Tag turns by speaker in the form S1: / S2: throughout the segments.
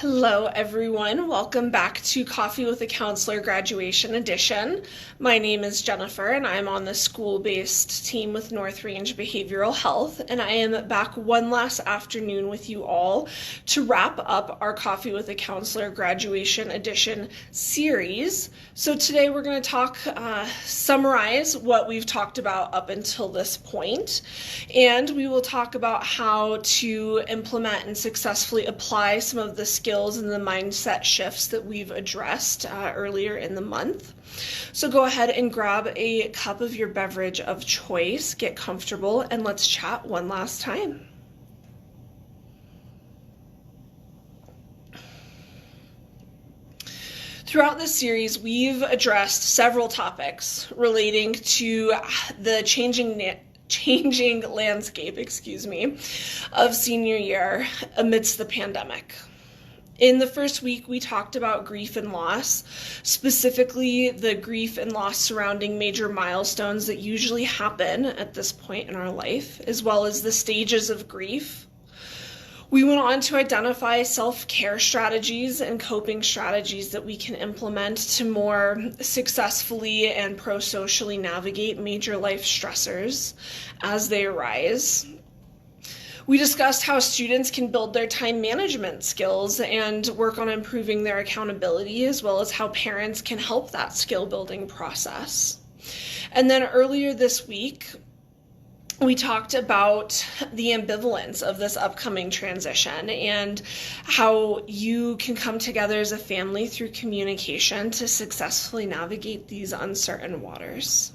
S1: Hello, everyone. Welcome back to Coffee with a Counselor Graduation Edition. My name is Jennifer, and I'm on the school-based team with North Range Behavioral Health, and I am back one last afternoon with you all to wrap up our Coffee with a Counselor Graduation Edition series. So today we're going to summarize what we've talked about up until this point, and we will talk about how to implement and successfully apply some of the skills and the mindset shifts that we've addressed earlier in the month. So go ahead and grab a cup of your beverage of choice, get comfortable, and let's chat one last time. Throughout this series, we've addressed several topics relating to the changing landscape, of senior year amidst the pandemic. In the first week, we talked about grief and loss, specifically the grief and loss surrounding major milestones that usually happen at this point in our life, as well as the stages of grief. We went on to identify self-care strategies and coping strategies that we can implement to more successfully and pro-socially navigate major life stressors as they arise. We discussed how students can build their time management skills and work on improving their accountability, as well as how parents can help that skill building process. And then earlier this week, we talked about the ambivalence of this upcoming transition and how you can come together as a family through communication to successfully navigate these uncertain waters.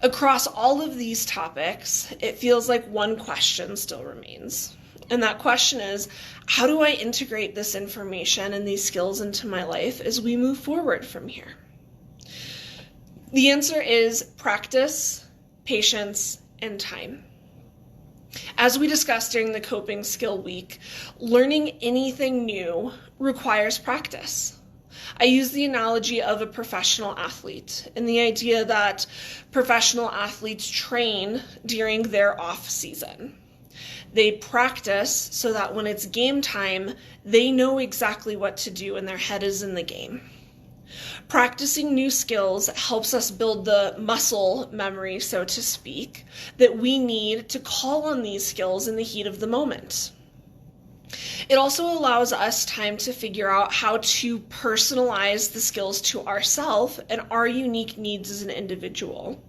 S1: Across all of these topics, it feels like one question still remains. And that question is, how do I integrate this information and these skills into my life as we move forward from here? The answer is practice, patience, and time. As we discussed during the Coping Skill Week, learning anything new requires practice. I use the analogy of a professional athlete and the idea that professional athletes train during their off season. They practice so that when it's game time, they know exactly what to do and their head is in the game. Practicing new skills helps us build the muscle memory, so to speak, that we need to call on these skills in the heat of the moment. It also allows us time to figure out how to personalize the skills to ourselves and our unique needs as an individual.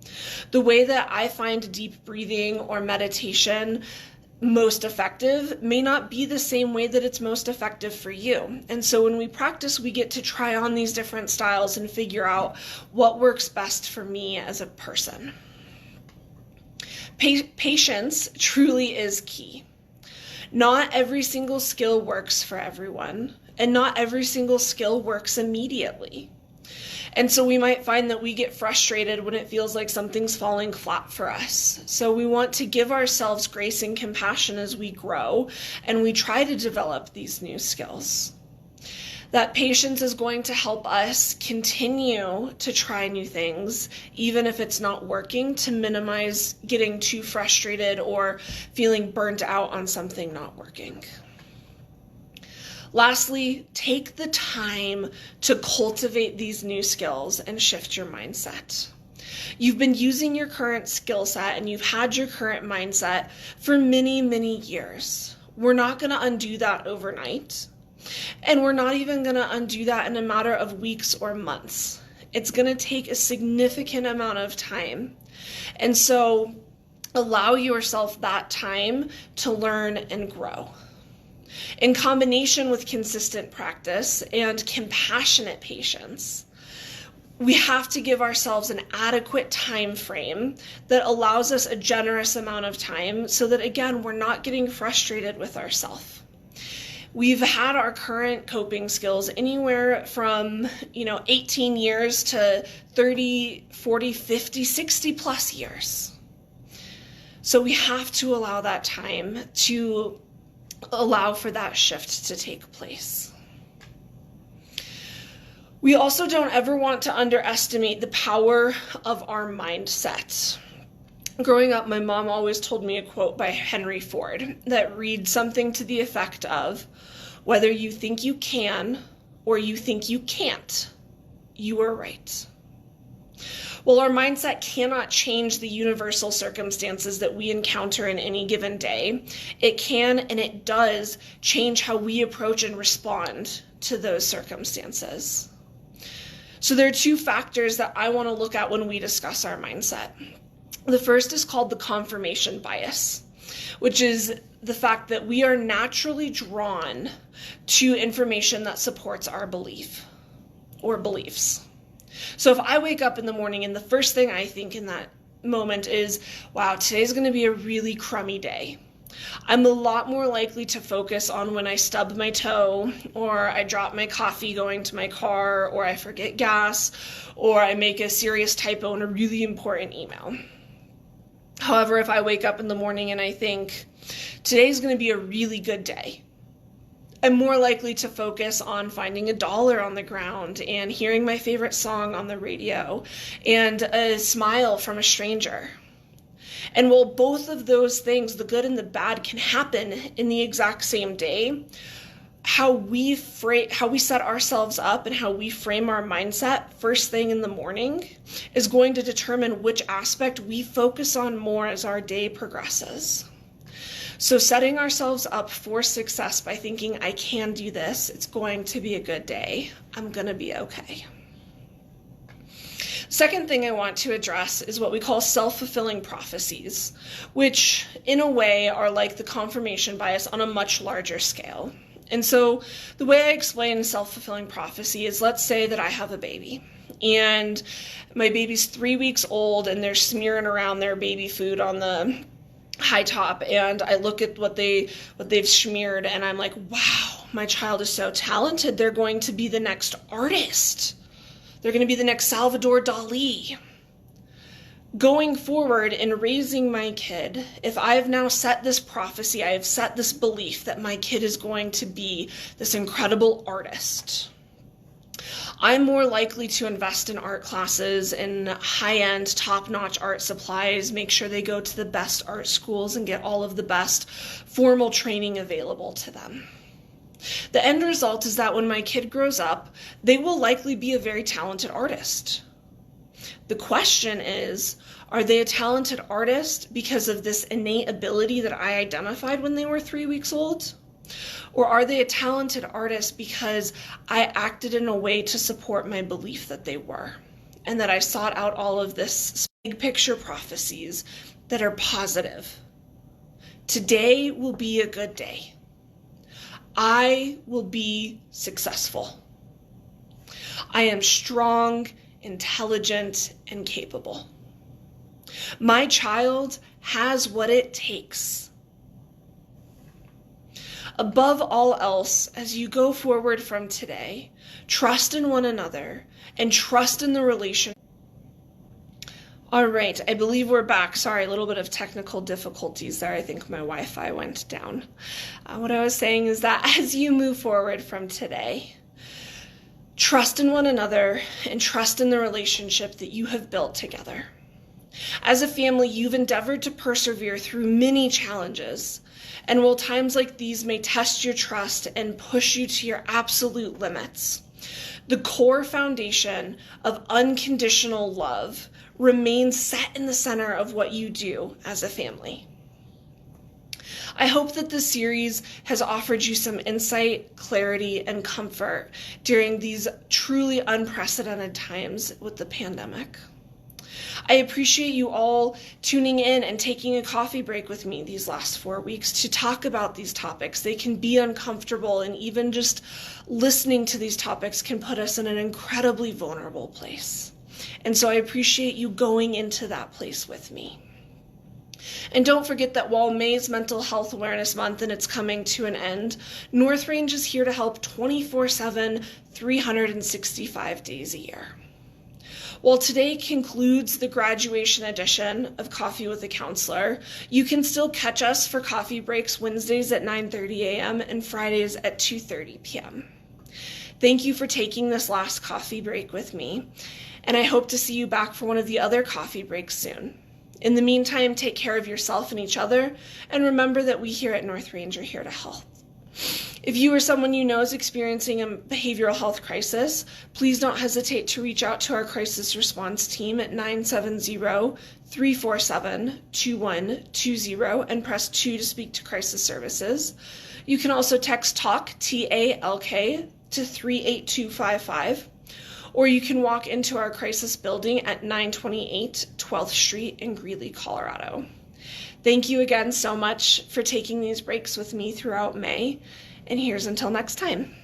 S1: The way that I find deep breathing or meditation most effective may not be the same way that it's most effective for you. And so when we practice, we get to try on these different styles and figure out what works best for me as a person. Patience truly is key. Not every single skill works for everyone, and not every single skill works immediately. And so we might find that we get frustrated when it feels like something's falling flat for us. So we want to give ourselves grace and compassion as we grow, and we try to develop these new skills. That patience is going to help us continue to try new things, even if it's not working, to minimize getting too frustrated or feeling burnt out on something not working. Lastly, take the time to cultivate these new skills and shift your mindset. You've been using your current skill set and you've had your current mindset for many, many years. We're not going to undo that overnight. And we're not even going to undo that in a matter of weeks or months. It's going to take a significant amount of time. And so allow yourself that time to learn and grow. In combination with consistent practice and compassionate patience, we have to give ourselves an adequate time frame that allows us a generous amount of time so that, again, we're not getting frustrated with ourselves. We've had our current coping skills anywhere from, 18 years to 30, 40, 50, 60 plus years. So we have to allow that time to allow for that shift to take place. We also don't ever want to underestimate the power of our mindset. Growing up, my mom always told me a quote by Henry Ford that reads something to the effect of, Whether you think you can or you think you can't, you are right. While our mindset cannot change the universal circumstances that we encounter in any given day, it can and it does change how we approach and respond to those circumstances. So there are two factors that I want to look at when we discuss our mindset. The first is called the confirmation bias, which is the fact that we are naturally drawn to information that supports our belief or beliefs. So if I wake up in the morning and the first thing I think in that moment is, wow, today's going to be a really crummy day, I'm a lot more likely to focus on when I stub my toe, or I drop my coffee going to my car, or I forget gas, or I make a serious typo in a really important email. However, if I wake up in the morning and I think, today's going to be a really good day, I'm more likely to focus on finding $1 on the ground and hearing my favorite song on the radio and a smile from a stranger. And while both of those things, the good and the bad, can happen in the exact same day, how we set ourselves up and how we frame our mindset first thing in the morning is going to determine which aspect we focus on more as our day progresses. So setting ourselves up for success by thinking, I can do this, it's going to be a good day, I'm going to be okay. Second thing I want to address is what we call self-fulfilling prophecies, which in a way are like the confirmation bias on a much larger scale. And so the way I explain self-fulfilling prophecy is, let's say that I have a baby and my baby's 3 weeks old and they're smearing around their baby food on the high top, and I look at what they've smeared and I'm like, wow, my child is so talented. They're going to be the next artist. They're going to be the next Salvador Dali. Going forward in raising my kid, if I have now set this prophecy, I have set this belief that my kid is going to be this incredible artist, I'm more likely to invest in art classes and high-end, top-notch art supplies, make sure they go to the best art schools and get all of the best formal training available to them. The end result is that when my kid grows up, they will likely be a very talented artist. The question is, are they a talented artist because of this innate ability that I identified when they were 3 weeks old? Or are they a talented artist because I acted in a way to support my belief that they were, and that I sought out all of this big picture prophecies that are positive? Today will be a good day. I will be successful. I am strong, intelligent, and capable. My child has what it takes. Above all else, as you go forward from today, trust in one another and trust in the relationship. All right, I believe we're back. Sorry, a little bit of technical difficulties there. I think my Wi-Fi went down. What I was saying is that as you move forward from today, trust in one another and trust in the relationship that you have built together. As a family, you've endeavored to persevere through many challenges. And while times like these may test your trust and push you to your absolute limits, the core foundation of unconditional love remains set in the center of what you do as a family. I hope that this series has offered you some insight, clarity, and comfort during these truly unprecedented times with the pandemic. I appreciate you all tuning in and taking a coffee break with me these last 4 weeks to talk about these topics. They can be uncomfortable, and even just listening to these topics can put us in an incredibly vulnerable place. And so I appreciate you going into that place with me. And don't forget that while May is Mental Health Awareness Month and it's coming to an end, North Range is here to help 24/7, 365 days a year. While today concludes the graduation edition of Coffee with a Counselor, you can still catch us for coffee breaks Wednesdays at 9:30 a.m. and Fridays at 2:30 p.m. Thank you for taking this last coffee break with me, and I hope to see you back for one of the other coffee breaks soon. In the meantime, take care of yourself and each other, and remember that we here at North Range are here to help. If you or someone you know is experiencing a behavioral health crisis, please don't hesitate to reach out to our crisis response team at 970-347-2120 and press 2 to speak to crisis services. You can also text TALK, T-A-L-K, to 38255, or you can walk into our crisis building at 928 12th Street in Greeley, Colorado. Thank you again so much for taking these breaks with me throughout May, and here's until next time.